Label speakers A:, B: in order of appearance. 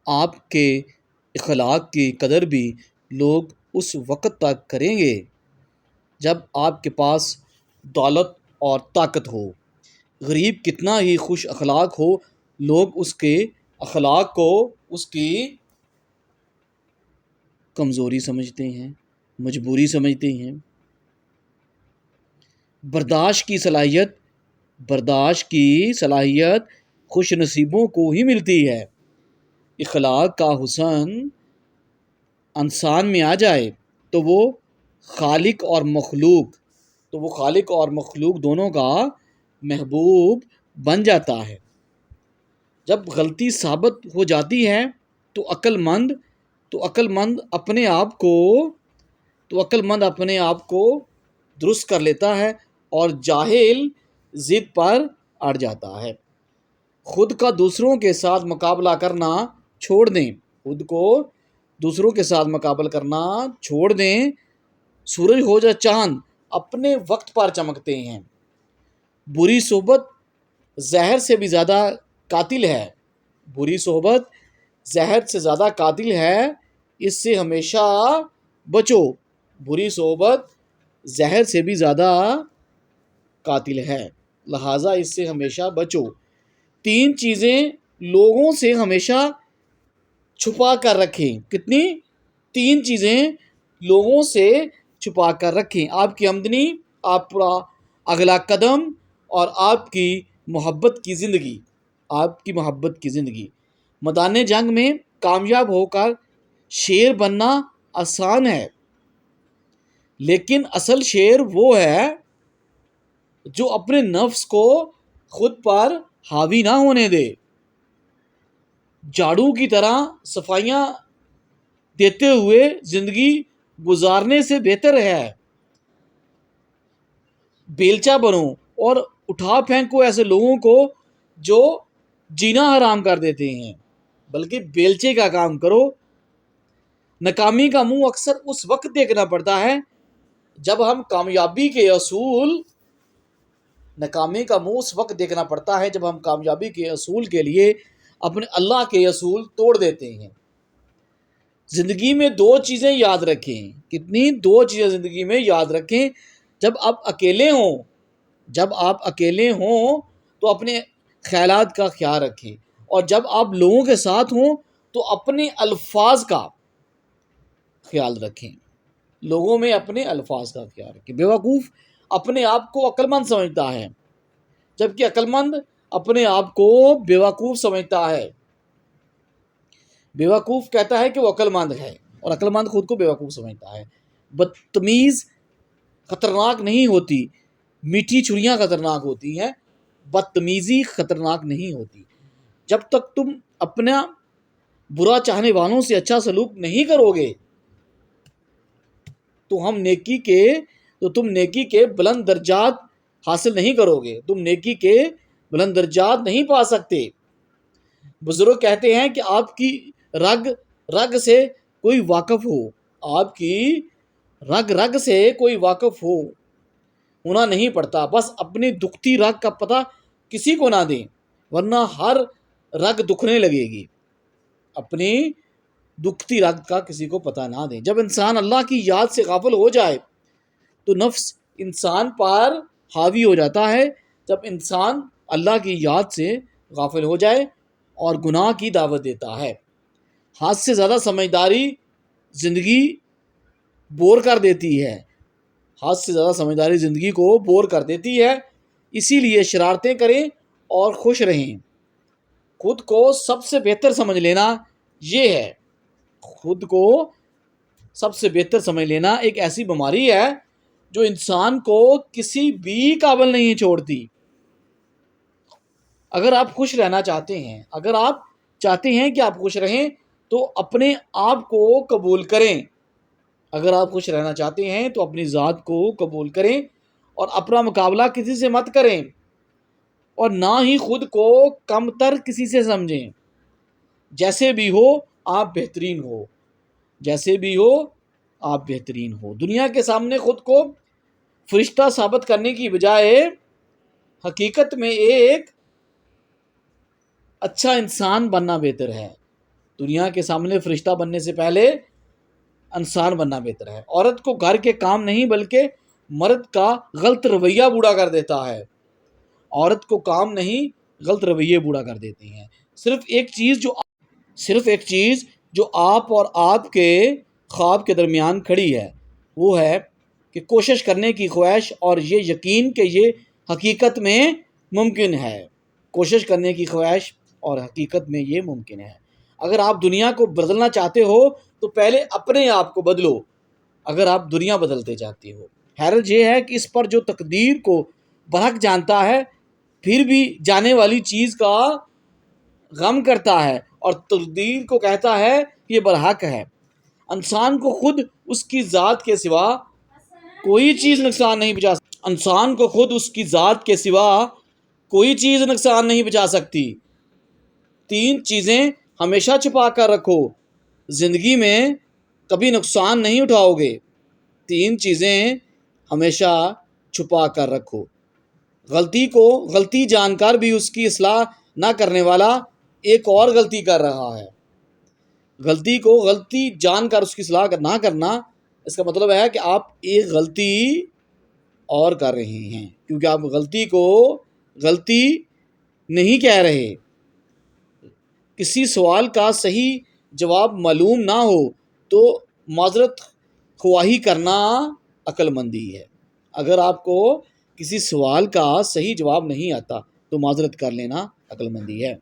A: آپ کے اخلاق کی قدر بھی لوگ اس وقت تک کریں گے جب آپ کے پاس دولت اور طاقت ہو۔ غریب کتنا ہی خوش اخلاق ہو، لوگ اس کے اخلاق کو اس کی کمزوری سمجھتے ہیں، مجبوری سمجھتے ہیں۔ برداشت کی صلاحیت خوش نصیبوں کو ہی ملتی ہے۔ اخلاق کا حسن انسان میں آ جائے تو وہ خالق اور مخلوق دونوں کا محبوب بن جاتا ہے۔ جب غلطی ثابت ہو جاتی ہے تو عقل مند اپنے آپ کو درست کر لیتا ہے اور جاہل ضد پر اڑ جاتا ہے۔ خود کا دوسروں کے ساتھ مقابلہ کرنا چھوڑ دیں۔ سورج ہو یا چاند اپنے وقت پر چمکتے ہیں۔ بری صحبت زہر سے بھی زیادہ قاتل ہے، اس سے ہمیشہ بچو۔ لہٰذا اس سے ہمیشہ بچو۔ 3 چیزیں لوگوں سے ہمیشا چھپا کر رکھیں۔ کتنی؟ 3 چیزیں لوگوں سے چھپا کر رکھیں: آپ کی آمدنی، آپ کا اگلا قدم اور آپ کی محبت کی زندگی۔ میدان جنگ میں کامیاب ہو کر شیر بننا آسان ہے، لیکن اصل شیر وہ ہے جو اپنے نفس کو خود پر حاوی نہ ہونے دے۔ جھاڑو کی طرح صفائیاں دیتے ہوئے زندگی گزارنے سے بہتر ہے بیلچہ بنو اور اٹھا پھینکو ایسے لوگوں کو جو جینا حرام کر دیتے ہیں، بلکہ بیلچے کا کام کرو۔ ناکامی کا منہ اکثر اس وقت دیکھنا پڑتا ہے جب ہم کامیابی کے اصول کے لیے اپنے اللہ کے اصول توڑ دیتے ہیں۔ زندگی میں 2 چیزیں یاد رکھیں۔ کتنی؟ 2 چیزیں زندگی میں یاد رکھیں۔ جب آپ اکیلے ہوں تو اپنے خیالات کا خیال رکھیں، اور جب آپ لوگوں کے ساتھ ہوں تو اپنے الفاظ کا خیال رکھیں۔ بیوقوف اپنے آپ کو عقل مند سمجھتا ہے، جبکہ عقل مند اپنے آپ کو بیوقوف سمجھتا ہے۔ بیوقوف کہتا ہے کہ وہ عقل مند ہے اور عقل مند خود کو بیوقوف سمجھتا ہے۔ بدتمیز خطرناک نہیں ہوتی، میٹھی چھریاں خطرناک ہوتی ہیں، بدتمیزی خطرناک نہیں ہوتی۔ جب تک تم اپنا برا چاہنے والوں سے اچھا سلوک نہیں کرو گے تو تم نیکی کے بلند درجات حاصل نہیں کرو گے، تم نیکی کے بلند درجات نہیں پا سکتے۔ بزرگ کہتے ہیں کہ آپ کی رگ سے کوئی واقف ہونا نہیں پڑتا، بس اپنی دکھتی رگ کا پتہ کسی کو نہ دیں ورنہ ہر رگ دکھنے لگے گی۔ اپنی دکھتی رگ کا کسی کو پتہ نہ دیں۔ جب انسان اللہ کی یاد سے غافل ہو جائے تو نفس انسان پر حاوی ہو جاتا ہے۔ جب انسان اللہ کی یاد سے غافل ہو جائے اور گناہ کی دعوت دیتا ہے، حد سے زیادہ سمجھداری زندگی کو بور کر دیتی ہے۔ اسی لیے شرارتیں کریں اور خوش رہیں۔ خود کو سب سے بہتر سمجھ لینا ایک ایسی بیماری ہے جو انسان کو کسی بھی قابل نہیں چھوڑتی۔ اگر آپ خوش رہنا چاہتے ہیں، اگر آپ چاہتے ہیں کہ آپ خوش رہیں تو اپنے آپ کو قبول کریں۔ اگر آپ خوش رہنا چاہتے ہیں تو اپنی ذات کو قبول کریں اور اپنا مقابلہ کسی سے مت کریں، اور نہ ہی خود کو کم تر کسی سے سمجھیں۔ جیسے بھی ہو آپ بہترین ہو۔ دنیا کے سامنے خود کو فرشتہ ثابت کرنے کی بجائے حقیقت میں ایک اچھا انسان بننا بہتر ہے۔ دنیا کے سامنے فرشتہ بننے سے پہلے انسان بننا بہتر ہے۔ عورت کو گھر کے کام نہیں بلکہ مرد کا غلط رویہ بوڑھا کر دیتا ہے۔ عورت کو کام نہیں، غلط رویے بوڑھا کر دیتی ہیں۔ صرف ایک چیز جو آپ اور آپ کے خواب کے درمیان کھڑی ہے وہ ہے کہ کوشش کرنے کی خواہش اور یہ یقین کہ یہ حقیقت میں ممکن ہے۔ کوشش کرنے کی خواہش اور حقیقت میں یہ ممکن ہے۔ اگر آپ دنیا کو بدلنا چاہتے ہو تو پہلے اپنے آپ کو بدلو اگر آپ دنیا بدلتے چاہتے ہو۔ حیرت یہ ہے کہ اس پر جو تقدیر کو برحق جانتا ہے پھر بھی جانے والی چیز کا غم کرتا ہے اور تقدیر کو کہتا ہے کہ یہ برحق ہے۔ انسان کو خود اس کی ذات کے سوا کوئی چیز نقصان نہیں پہنچا سکتی۔ 3 چیزیں ہمیشہ چھپا کر رکھو، زندگی میں کبھی نقصان نہیں اٹھاؤ گے۔ 3 چیزیں ہمیشہ چھپا کر رکھو۔ غلطی کو غلطی جان کر بھی اس کی اصلاح نہ کرنے والا ایک اور غلطی کر رہا ہے۔ غلطی کو غلطی جان کر اس کی اصلاح نہ کرنا، اس کا مطلب ہے کہ آپ ایک غلطی اور کر رہے ہیں، کیونکہ آپ غلطی کو غلطی نہیں کہہ رہے۔ کسی سوال کا صحیح جواب معلوم نہ ہو تو معذرت خواہی کرنا عقل مندی ہے۔ اگر آپ کو کسی سوال کا صحیح جواب نہیں آتا تو معذرت کر لینا عقل مندی ہے۔